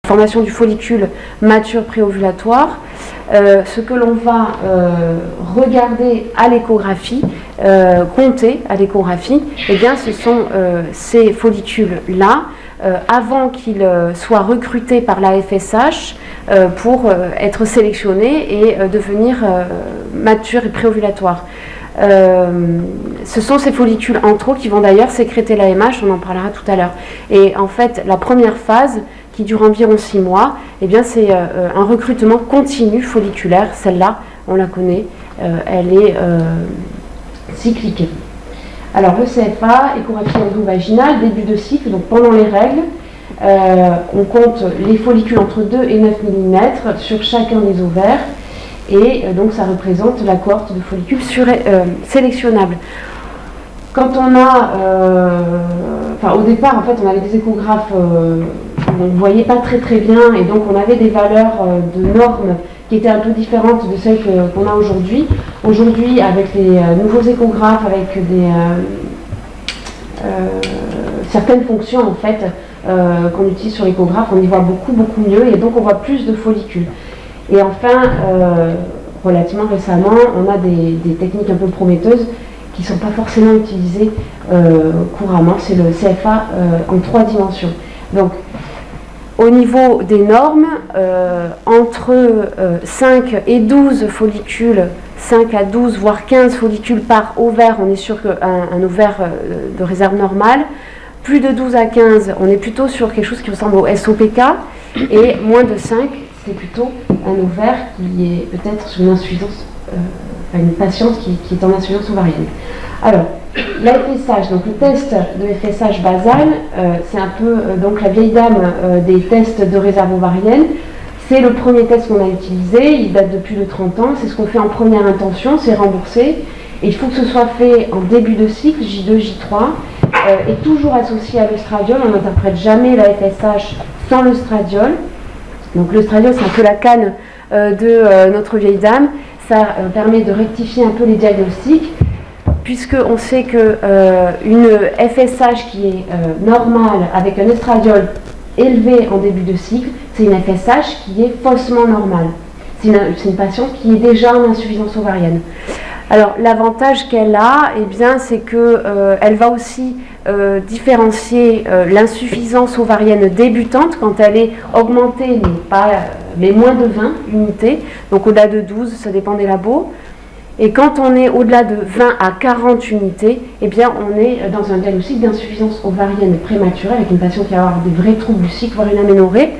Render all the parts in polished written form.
formation du follicule mature préovulatoire. Ce que l'on va regarder à l'échographie, compter à l'échographie, eh bien, ce sont ces follicules-là, avant qu'ils soient recrutés par la FSH pour être sélectionnés et devenir matures et préovulatoires. Ce sont ces follicules en trop qui vont d'ailleurs sécréter l'AMH, on en parlera tout à l'heure. Et en fait, la première phase, qui dure environ 6 mois, eh bien c'est un recrutement continu folliculaire. Celle-là, on la connaît, elle est cyclique. Alors le CFA, échographie endovaginale, début de cycle, donc pendant les règles, on compte les follicules entre 2 et 9 mm sur chacun des ovaires, et donc ça représente la cohorte de follicules sélectionnables. Quand on a, au départ, en fait, on avait des échographes, on ne voyait pas très bien, et donc on avait des valeurs de normes qui étaient un peu différentes de celles qu'on a aujourd'hui. Aujourd'hui, avec les nouveaux échographes, avec certaines fonctions en fait qu'on utilise sur l'échographe, on y voit beaucoup mieux, et donc on voit plus de follicules. Et enfin, relativement récemment, on a des techniques un peu prometteuses qui ne sont pas forcément utilisées couramment. C'est le CFA en 3 dimensions. Donc, au niveau des normes, entre 5 et 12 follicules, 5 à 12, voire 15 follicules par ovaire, on est sur un ovaire de réserve normale. Plus de 12 à 15, on est plutôt sur quelque chose qui ressemble au SOPK. Et moins de 5, c'est plutôt un ovaire qui est peut-être sur une insuffisance, une patiente qui est en insuffisance ovarienne. Alors, la FSH, donc le test de FSH basal, c'est un peu donc la vieille dame des tests de réserve ovarienne. C'est le premier test qu'on a utilisé, il date de plus de 30 ans, c'est ce qu'on fait en première intention, c'est remboursé. Et il faut que ce soit fait en début de cycle, J2, J3, et toujours associé à l'œstradiol. On n'interprète jamais la FSH sans l'œstradiol. Donc l'œstradiol, c'est un peu la canne de notre vieille dame. Ça permet de rectifier un peu les diagnostics, puisqu'on sait qu'une FSH qui est normale avec un estradiol élevé en début de cycle, c'est une FSH qui est faussement normale. C'est une patiente qui est déjà en insuffisance ovarienne. Alors l'avantage qu'elle a, eh bien, c'est qu'elle va aussi différencier l'insuffisance ovarienne débutante quand elle est augmentée, mais moins de 20 unités, donc au-delà de 12, ça dépend des labos. Et quand on est au-delà de 20 à 40 unités, eh bien, on est dans un diagnostic d'insuffisance ovarienne prématurée avec une patiente qui va avoir des vrais troubles du cycle, voire une aménorrhée.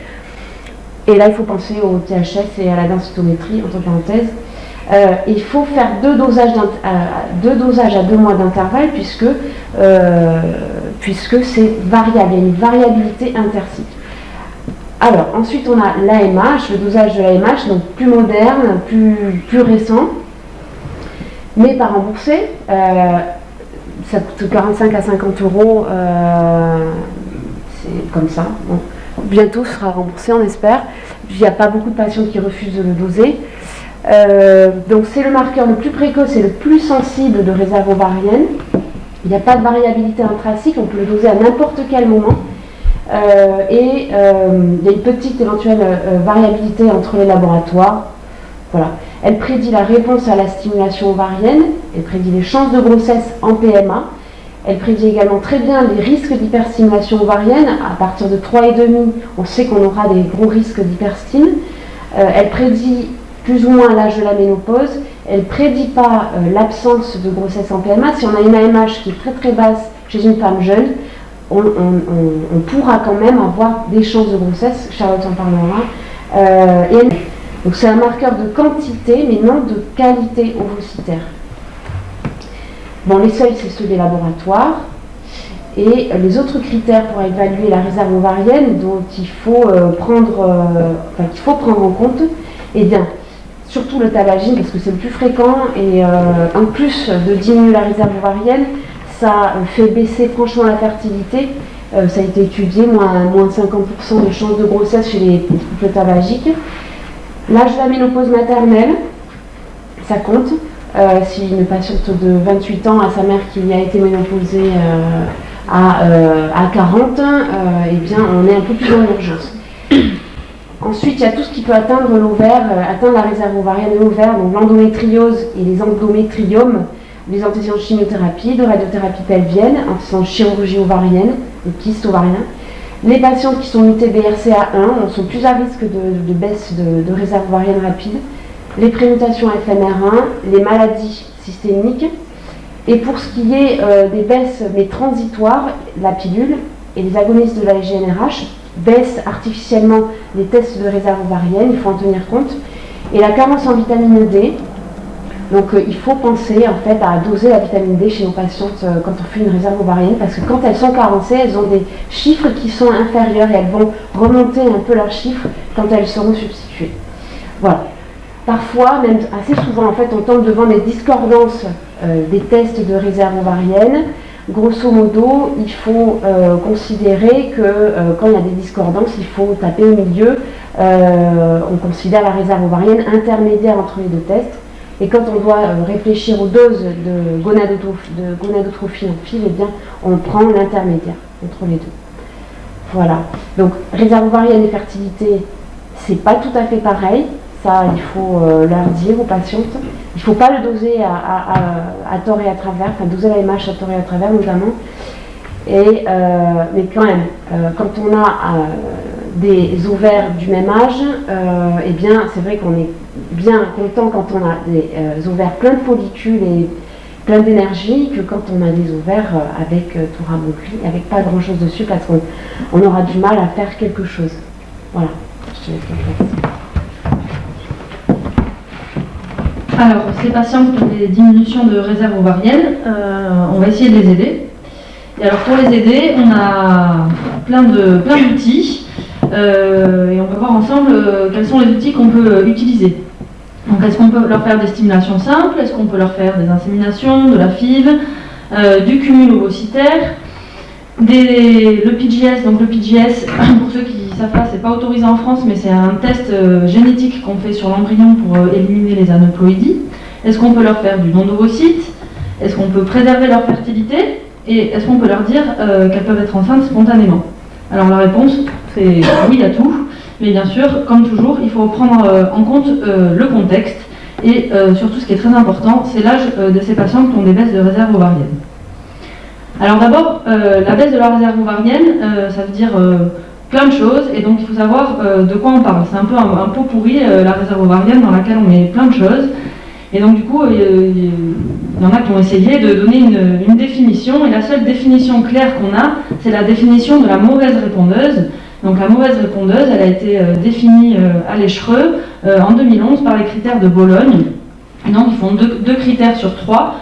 Et là, il faut penser au THS et à la densitométrie, entre parenthèses. Il faut faire deux dosages à 2 mois d'intervalle puisque c'est variable, il y a une variabilité intercycle. Alors, ensuite, on a l'AMH, le dosage de l'AMH, donc plus moderne, plus récent, mais pas remboursé. Ça coûte 45 à 50 euros, c'est comme ça. Bon. Bientôt ce sera remboursé, on espère. Il n'y a pas beaucoup de patients qui refusent de le doser. Donc c'est le marqueur le plus précoce et le plus sensible de réserve ovarienne. Il n'y a pas de variabilité intracycle, on peut le doser à n'importe quel moment. Il y a une petite éventuelle variabilité entre les laboratoires. Voilà. Elle prédit la réponse à la stimulation ovarienne, elle prédit les chances de grossesse en PMA, elle prédit également très bien les risques d'hyperstimulation ovarienne. À partir de 3,5, on sait qu'on aura des gros risques d'hyperstime. Elle prédit plus ou moins l'âge de la ménopause. Elle ne prédit pas l'absence de grossesse en PMA. Si on a une AMH qui est très très basse chez une femme jeune, on pourra quand même avoir des chances de grossesse. Charlotte en parlera. Donc c'est un marqueur de quantité, mais non de qualité ovocytaire. Bon, les seuils, c'est ceux des laboratoires. Et les autres critères pour évaluer la réserve ovarienne dont il faut prendre en compte, eh bien, surtout le tabagine, parce que c'est le plus fréquent, et en plus de diminuer la réserve ovarienne, ça fait baisser franchement la fertilité. Ça a été étudié, moins 50% de chances de grossesse chez les couples tabagiques. L'âge de la ménopause maternelle, ça compte. Si une patiente de 28 ans a sa mère qui a été ménopausée à 40, eh bien on est un peu plus dans l'urgence. Ensuite, il y a tout ce qui peut atteindre l'ovaire, atteindre la réserve ovarienne et l'ovaire, donc l'endométriose et les endométriomes, les antécédents de chimiothérapie, de radiothérapie pelvienne, antécédents de chirurgie ovarienne, de kystes ovariens. Les patientes qui sont mutées BRCA1 sont plus à risque de baisse de réserve ovarienne rapide. Les prémutations FMR1, les maladies systémiques. Et pour ce qui est des baisses mais transitoires, la pilule et les agonistes de la GnRH baissent artificiellement les tests de réserve ovarienne, il faut en tenir compte. Et la carence en vitamine D, donc il faut penser en fait à doser la vitamine D chez nos patientes quand on fait une réserve ovarienne, parce que quand elles sont carencées, elles ont des chiffres qui sont inférieurs et elles vont remonter un peu leurs chiffres quand elles seront substituées. Voilà. Parfois, même assez souvent, en fait, on tombe devant des discordances des tests de réserve ovarienne. Grosso modo, il faut considérer que quand il y a des discordances, il faut taper au milieu. On considère la réserve ovarienne intermédiaire entre les deux tests. Et quand on doit réfléchir aux doses de gonadotrophie en fil, eh bien, on prend l'intermédiaire entre les deux. Voilà. Donc, réserve ovarienne et fertilité, c'est pas tout à fait pareil. Ça, il faut leur dire aux patientes. Il ne faut pas le doser à tort et à travers, enfin doser la MH à tort et à travers notamment. Mais quand même, quand on a des ovaires du même âge, eh bien c'est vrai qu'on est bien content quand on a des ovaires pleins de follicules et plein d'énergie que quand on a des ovaires avec tout rabougri, avec pas grand chose dessus, parce qu'on aura du mal à faire quelque chose. Voilà. Je te laisse la place. Alors, ces patientes qui ont des diminutions de réserve ovarienne, on va essayer de les aider. Et alors, pour les aider, on a plein d'outils et on va voir ensemble quels sont les outils qu'on peut utiliser. Donc, est-ce qu'on peut leur faire des stimulations simples? Est-ce qu'on peut leur faire des inséminations, de la FIV, du cumul ovocytaire, le PGS? Donc, le PGS, pour ceux qui ne savent pas, c'est pas autorisé en France, mais c'est un test génétique qu'on fait sur l'embryon pour éliminer les aneuploïdies. Est-ce qu'on peut leur faire du don d'ovocytes? Est-ce qu'on peut préserver leur fertilité? Et est-ce qu'on peut leur dire qu'elles peuvent être enceintes spontanément? Alors la réponse, c'est oui à tout, mais bien sûr, comme toujours, il faut prendre en compte le contexte et surtout ce qui est très important, c'est l'âge de ces patientes qui ont des baisses de réserve ovarienne. Alors d'abord, la baisse de la réserve ovarienne, ça veut dire plein de choses, et donc il faut savoir de quoi on parle. C'est un peu un pot pourri, la réserve ovarienne, dans laquelle on met plein de choses. Et donc du coup, il y en a qui ont essayé de donner une définition, et la seule définition claire qu'on a, c'est la définition de la mauvaise répondeuse. Donc la mauvaise répondeuse, elle a été définie à l'Echereux en 2011 par les critères de Bologne. Et donc ils font deux critères sur 3,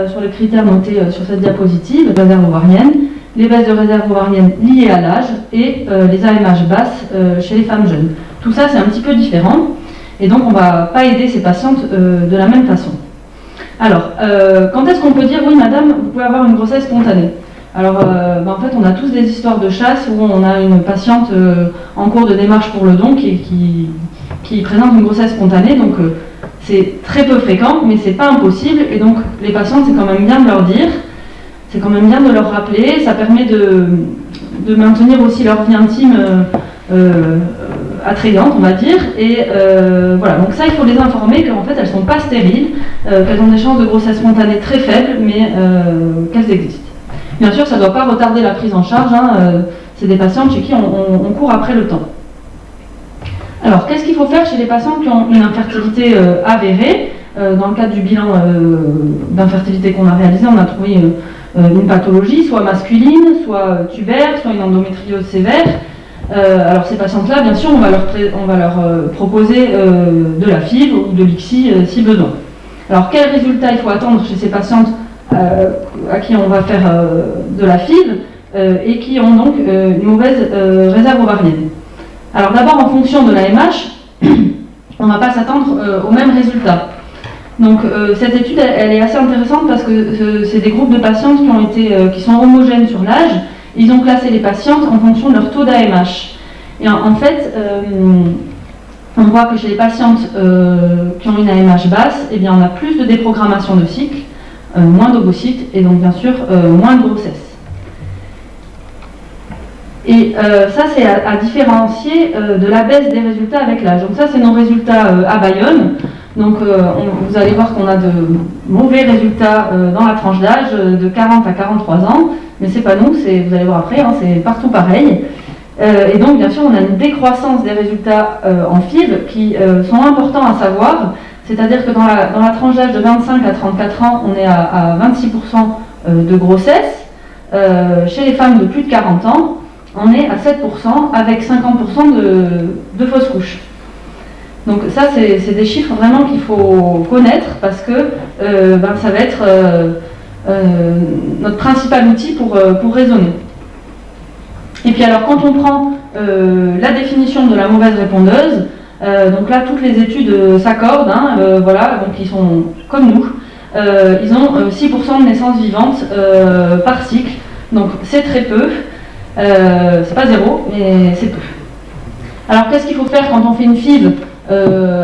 sur les critères notés sur cette diapositive, réserve ovarienne, les baisses de réserve ovarienne liées à l'âge et les AMH basses chez les femmes jeunes. Tout ça, c'est un petit peu différent. Et donc, on ne va pas aider ces patientes de la même façon. Alors, quand est-ce qu'on peut dire, oui, madame, vous pouvez avoir une grossesse spontanée? Alors, en fait, on a tous des histoires de chasse où on a une patiente en cours de démarche pour le don qui présente une grossesse spontanée. Donc, c'est très peu fréquent, mais c'est pas impossible. Et donc, les patientes, c'est quand même bien de leur dire, c'est quand même bien de leur rappeler. Ça permet de maintenir aussi leur vie intime attrayante, on va dire, et voilà, donc ça il faut les informer qu'en fait elles ne sont pas stériles, qu'elles ont des chances de grossesse spontanée très faibles, mais qu'elles existent. Bien sûr, ça ne doit pas retarder la prise en charge, c'est des patientes chez qui on court après le temps. Alors, qu'est-ce qu'il faut faire chez les patientes qui ont une infertilité avérée? Dans le cadre du bilan d'infertilité qu'on a réalisé, on a trouvé une pathologie, soit masculine, soit tubaire, soit une endométriose sévère. Alors ces patientes-là, bien sûr, on va leur proposer de la FIV ou de l'ICSI si besoin. Alors quel résultat il faut attendre chez ces patientes à qui on va faire de la FIV et qui ont donc une mauvaise réserve ovarienne? Alors d'abord, en fonction de la MH, on ne va pas s'attendre aux mêmes résultats. Donc cette étude, elle est assez intéressante parce que c'est des groupes de patientes qui sont homogènes sur l'âge. Ils ont classé les patientes en fonction de leur taux d'AMH. Et en fait, on voit que chez les patientes qui ont une AMH basse, eh bien, on a plus de déprogrammation de cycle, moins d'ovocytes et donc bien sûr moins de grossesse. Et ça, c'est à différencier de la baisse des résultats avec l'âge. Donc ça, c'est nos résultats à Bayonne. Donc vous allez voir qu'on a de mauvais résultats dans la tranche d'âge de 40 à 43 ans, mais c'est pas nous, vous allez voir après, hein, c'est partout pareil. Et donc bien sûr on a une décroissance des résultats en FIV qui sont importants à savoir, c'est-à-dire que dans la tranche d'âge de 25 à 34 ans, on est à 26% de grossesse. Chez les femmes de plus de 40 ans, on est à 7% avec 50% de fausses couches. Donc ça, c'est des chiffres vraiment qu'il faut connaître parce que ça va être notre principal outil pour raisonner. Et puis alors, quand on prend la définition de la mauvaise répondeuse, donc là, toutes les études s'accordent, hein, voilà, donc ils sont comme nous. Ils ont 6% de naissances vivantes par cycle, donc c'est très peu. C'est pas zéro, mais c'est peu. Alors qu'est-ce qu'il faut faire quand on fait une FIV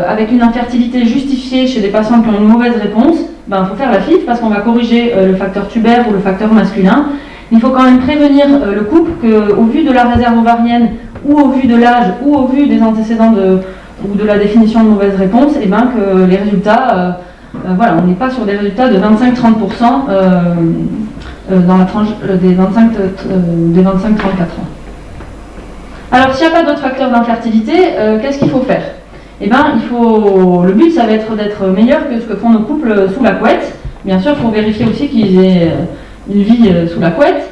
avec une infertilité justifiée chez des patients qui ont une mauvaise réponse? Il faut faire la FIV parce qu'on va corriger le facteur tubaire ou le facteur masculin. Il faut quand même prévenir le couple qu'au vu de la réserve ovarienne ou au vu de l'âge ou au vu des antécédents ou de la définition de mauvaise réponse, que les résultats, voilà, on n'est pas sur des résultats de 25-30% dans la tranche des 25-34 ans. Alors s'il n'y a pas d'autres facteurs d'infertilité, qu'est-ce qu'il faut faire? Le but ça va être d'être meilleur que ce que font nos couples sous la couette. Bien sûr, il faut vérifier aussi qu'ils aient une vie sous la couette.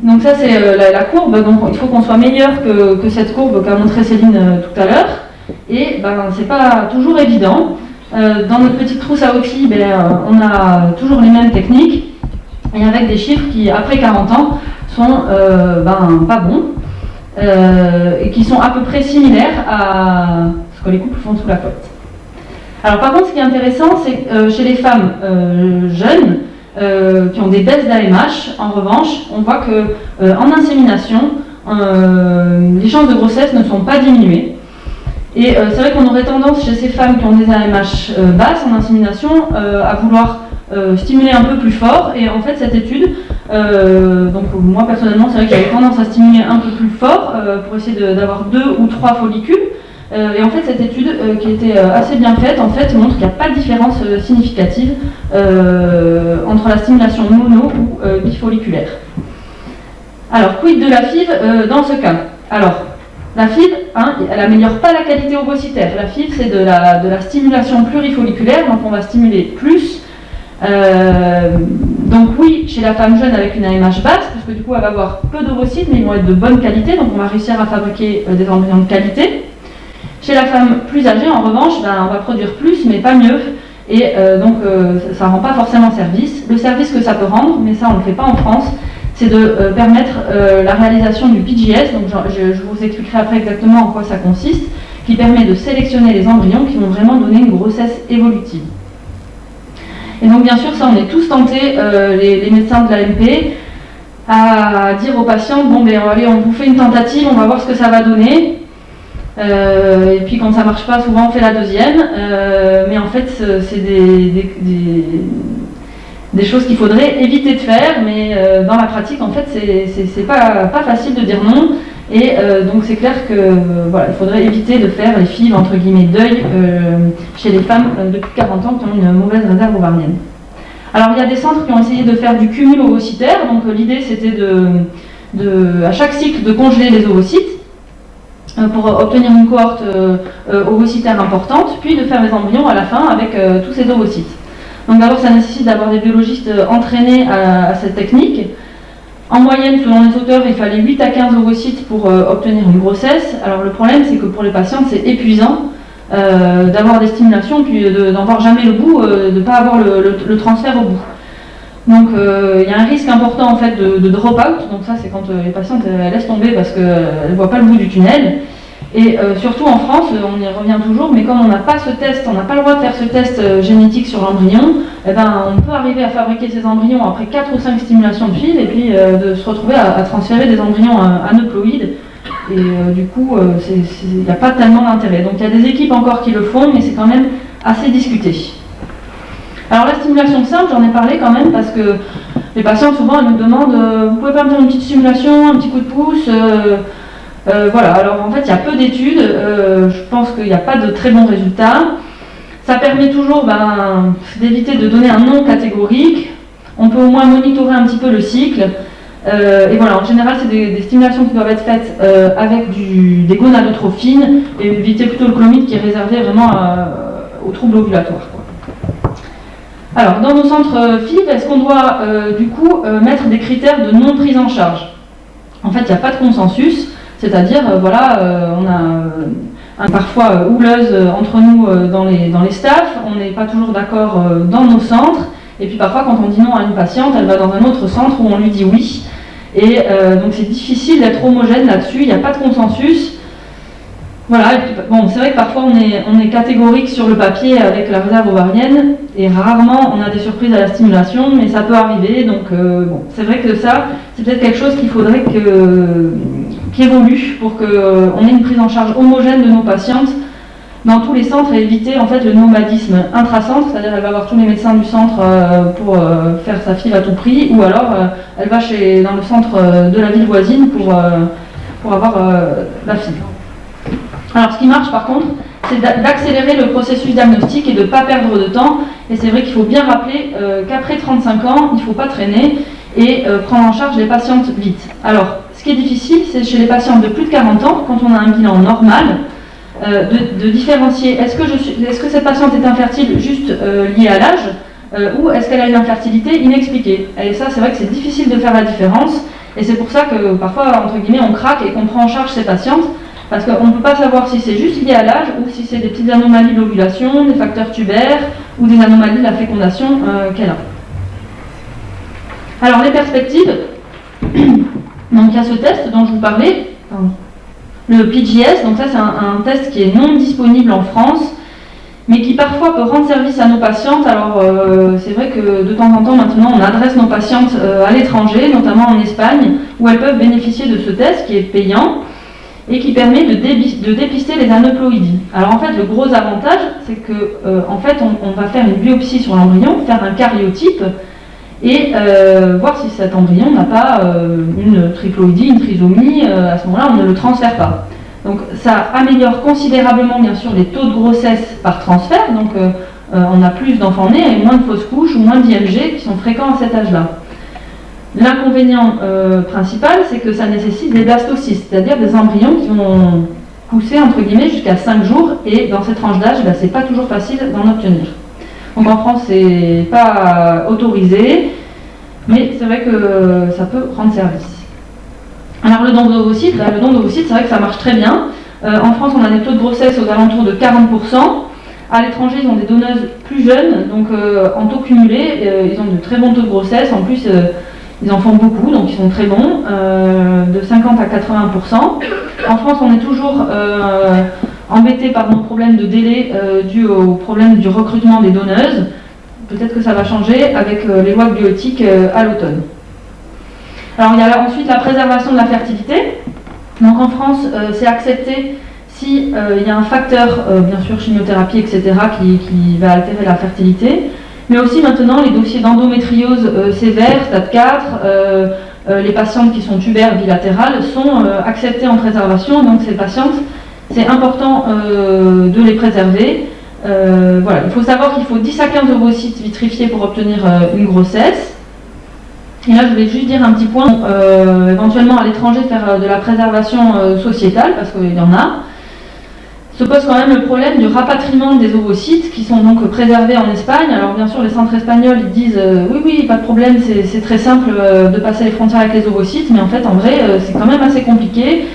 Donc ça c'est la courbe, donc il faut qu'on soit meilleur que cette courbe qu'a montré Céline tout à l'heure. Et c'est pas toujours évident. Dans notre petite trousse à outils, on a toujours les mêmes techniques, et avec des chiffres qui, après 40 ans, sont pas bons, et qui sont à peu près similaires à ce que les couples font sous la couette. Alors par contre, ce qui est intéressant, c'est que chez les femmes jeunes, qui ont des baisses d'AMH, en revanche, on voit qu'en insémination, les chances de grossesse ne sont pas diminuées. Et c'est vrai qu'on aurait tendance chez ces femmes qui ont des AMH basses en insémination à vouloir stimuler un peu plus fort. Et en fait, cette étude, donc moi personnellement, c'est vrai que j'avais tendance à stimuler un peu plus fort pour essayer d'avoir 2 ou 3 follicules. Et en fait, cette étude, qui était assez bien faite, en fait, montre qu'il n'y a pas de différence significative entre la stimulation mono ou bifolliculaire. Alors, quid de la FIV dans ce cas? Alors, la FIV, elle n'améliore pas la qualité ovocytaire. La FIV, c'est de la stimulation plurifolliculaire, donc on va stimuler plus. Donc oui, chez la femme jeune avec une AMH basse, parce que du coup, elle va avoir peu d'ovocytes, mais ils vont être de bonne qualité, donc on va réussir à fabriquer des embryons de qualité. Chez la femme plus âgée, en revanche, on va produire plus, mais pas mieux, et donc ça ne rend pas forcément service. Le service que ça peut rendre, mais ça on ne le fait pas en France, c'est de permettre la réalisation du PGS, donc je vous expliquerai après exactement en quoi ça consiste, qui permet de sélectionner les embryons qui vont vraiment donner une grossesse évolutive. Et donc bien sûr, ça on est tous tentés, les médecins de l'AMP, à dire aux patients, allez, on vous fait une tentative, on va voir ce que ça va donner. Et puis quand ça ne marche pas, souvent on fait la deuxième, mais en fait c'est des choses qu'il faudrait éviter de faire, mais dans la pratique en fait c'est pas facile de dire non, et donc c'est clair que il faudrait éviter de faire les FIV entre guillemets deuil chez les femmes de plus de 40 ans qui ont une mauvaise réserve ovarienne. Alors il y a des centres qui ont essayé de faire du cumul ovocytaire, donc l'idée c'était à chaque cycle de congeler les ovocytes pour obtenir une cohorte ovocytaire importante, puis de faire les embryons à la fin avec tous ces ovocytes. Donc d'abord ça nécessite d'avoir des biologistes entraînés à cette technique. En moyenne, selon les auteurs, il fallait 8 à 15 ovocytes pour obtenir une grossesse. Alors le problème c'est que pour les patientes c'est épuisant d'avoir des stimulations, puis d'en voir jamais le bout, de ne pas avoir le transfert au bout. Donc il y a un risque important en fait de drop-out, donc ça c'est quand les patientes laissent tomber parce qu'elles ne voient pas le bout du tunnel. Et surtout en France, on y revient toujours, mais comme on n'a pas ce test, on n'a pas le droit de faire ce test génétique sur l'embryon, on peut arriver à fabriquer ces embryons après 4 ou 5 stimulations de FIV et puis de se retrouver à transférer des embryons aneuploïdes. Et du coup, il n'y a pas tellement d'intérêt. Donc il y a des équipes encore qui le font, mais c'est quand même assez discuté. Alors la stimulation simple, j'en ai parlé quand même parce que les patientes souvent elles nous demandent vous pouvez pas me faire une petite simulation, un petit coup de pouce voilà, alors en fait il y a peu d'études, je pense qu'il n'y a pas de très bons résultats. Ça permet toujours d'éviter de donner un nom catégorique, on peut au moins monitorer un petit peu le cycle. Et voilà, en général, c'est des stimulations qui doivent être faites avec des gonadotrophines et éviter plutôt le clomide qui est réservé vraiment aux troubles ovulatoires. Alors, dans nos centres FIV, est-ce qu'on doit du coup mettre des critères de non prise en charge? En fait, il n'y a pas de consensus, c'est-à-dire, on a parfois houleuse entre nous dans les staffs, on n'est pas toujours d'accord dans nos centres. Et puis parfois, quand on dit non à une patiente, elle va dans un autre centre où on lui dit oui. Et donc c'est difficile d'être homogène là-dessus, il n'y a pas de consensus. Voilà, et puis, bon, c'est vrai que parfois on est catégorique sur le papier avec la réserve ovarienne, et rarement on a des surprises à la stimulation, mais ça peut arriver. Donc bon, c'est vrai que ça, c'est peut-être quelque chose qu'il faudrait qui évolue pour qu'on ait une prise en charge homogène de nos patientes dans tous les centres et éviter en fait le nomadisme intra-centre, c'est-à-dire elle va voir tous les médecins du centre pour faire sa FIV à tout prix, ou alors elle va dans le centre de la ville voisine pour avoir la FIV. Alors ce qui marche par contre, c'est d'accélérer le processus diagnostique et de ne pas perdre de temps, et c'est vrai qu'il faut bien rappeler qu'après 35 ans, il ne faut pas traîner et prendre en charge les patientes vite. Alors ce qui est difficile, c'est chez les patientes de plus de 40 ans, quand on a un bilan normal, de différencier est-ce que cette patiente est infertile juste liée à l'âge ou est-ce qu'elle a une infertilité inexpliquée. Et ça, c'est vrai que c'est difficile de faire la différence, et c'est pour ça que parfois, entre guillemets, on craque et qu'on prend en charge ces patientes, parce qu'on ne peut pas savoir si c'est juste lié à l'âge ou si c'est des petites anomalies de l'ovulation, des facteurs tubaires ou des anomalies de la fécondation qu'elle a. Alors les perspectives, donc il y a ce test dont je vous parlais, le PGS, donc ça c'est un test qui est non disponible en France, mais qui parfois peut rendre service à nos patientes. Alors c'est vrai que de temps en temps maintenant on adresse nos patientes à l'étranger, notamment en Espagne, où elles peuvent bénéficier de ce test qui est payant et qui permet de dépister les aneuploïdies. Alors en fait le gros avantage c'est que en fait on va faire une biopsie sur l'embryon, faire un karyotype et voir si cet embryon n'a pas une triploïdie, une trisomie. À ce moment-là on ne le transfère pas. Donc ça améliore considérablement bien sûr les taux de grossesse par transfert, donc on a plus d'enfants nés et moins de fausses couches ou moins d'IMG qui sont fréquents à cet âge-là. L'inconvénient principal, c'est que ça nécessite des blastocystes, c'est-à-dire des embryons qui vont pousser entre guillemets jusqu'à 5 jours, et dans cette tranche d'âge, c'est pas toujours facile d'en obtenir. Donc en France, c'est pas autorisé, mais c'est vrai que ça peut rendre service. Alors le don d'ovocytes, c'est vrai que ça marche très bien. En France, on a des taux de grossesse aux alentours de 40%. À l'étranger, ils ont des donneuses plus jeunes, donc en taux cumulé, ils ont de très bons taux de grossesse. En plus, ils en font beaucoup, donc ils sont très bons, de 50 à 80%. En France, on est toujours embêté par nos problèmes de délai dus au problème du recrutement des donneuses. Peut-être que ça va changer avec les lois de bioéthique à l'automne. Alors il y a ensuite la préservation de la fertilité. Donc en France, c'est accepté si il y a un facteur, bien sûr chimiothérapie, etc., qui va altérer la fertilité. Mais aussi maintenant, les dossiers d'endométriose sévère, stade 4, les patientes qui sont tubaires bilatérales sont acceptées en préservation. Donc ces patientes, c'est important de les préserver. Voilà. Il faut savoir qu'il faut 10 à 15 ovocytes vitrifiés pour obtenir une grossesse. Et là, je voulais juste dire un petit point, éventuellement à l'étranger, faire de la préservation sociétale, parce qu'il y en a. Se pose quand même le problème du rapatriement des ovocytes qui sont donc préservés en Espagne. Alors bien sûr les centres espagnols ils disent oui pas de problème, c'est très simple de passer les frontières avec les ovocytes, mais en fait en vrai c'est quand même assez compliqué.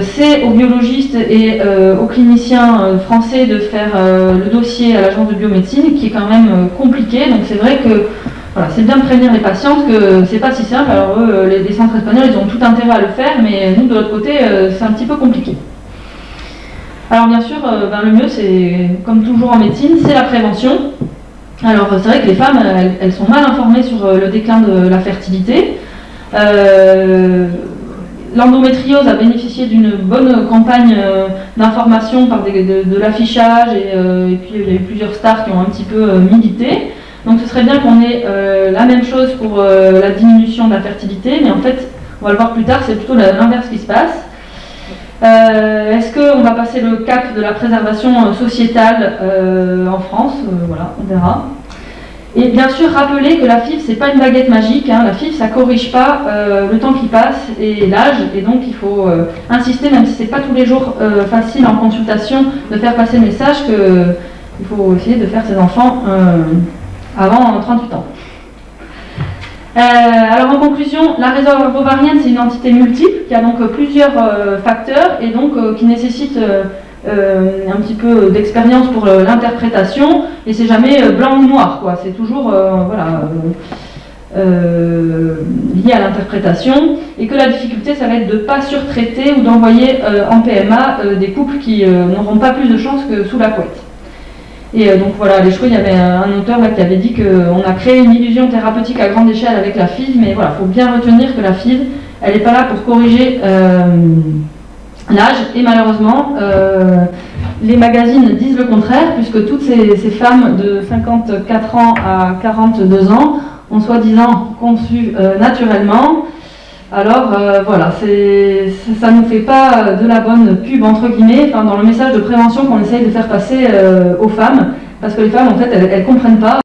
C'est aux biologistes et aux cliniciens français de faire le dossier à l'agence de biomédecine qui est quand même compliqué, donc c'est vrai que voilà, c'est bien de prévenir les patientes que c'est pas si simple. Alors eux, les centres espagnols ils ont tout intérêt à le faire, mais nous de l'autre côté c'est un petit peu compliqué. Alors bien sûr, le mieux, c'est, comme toujours en médecine, c'est la prévention. Alors c'est vrai que les femmes, elles sont mal informées sur le déclin de la fertilité. L'endométriose a bénéficié d'une bonne campagne d'information par de l'affichage, et puis il y a eu plusieurs stars qui ont un petit peu milité. Donc ce serait bien qu'on ait la même chose pour la diminution de la fertilité, mais en fait, on va le voir plus tard, c'est plutôt l'inverse qui se passe. Est-ce qu'on va passer le cap de la préservation sociétale en France? Voilà, on verra. Et bien sûr, rappeler que la FIV, c'est pas une baguette magique. Hein. La FIV, ça corrige pas le temps qui passe et l'âge. Et donc, il faut insister, même si c'est pas tous les jours facile en consultation, de faire passer le message qu'il faut essayer de faire ses enfants avant 38 ans. Alors en conclusion, la réserve ovarienne, c'est une entité multiple qui a donc plusieurs facteurs et donc qui nécessite un petit peu d'expérience pour l'interprétation, et c'est jamais blanc ou noir, quoi. C'est toujours lié à l'interprétation, et que la difficulté, ça va être de ne pas surtraiter ou d'envoyer en PMA des couples qui n'auront pas plus de chance que sous la couette. Et donc voilà, je crois qu'il y avait un auteur là qui avait dit qu'on a créé une illusion thérapeutique à grande échelle avec la FIV, mais voilà, il faut bien retenir que la FIV, elle n'est pas là pour corriger l'âge, et malheureusement, les magazines disent le contraire, puisque toutes ces femmes de 54 ans à 42 ans ont soi-disant conçu naturellement. Alors voilà, ça ne nous fait pas de la bonne pub entre guillemets, dans le message de prévention qu'on essaye de faire passer aux femmes, parce que les femmes en fait elles comprennent pas.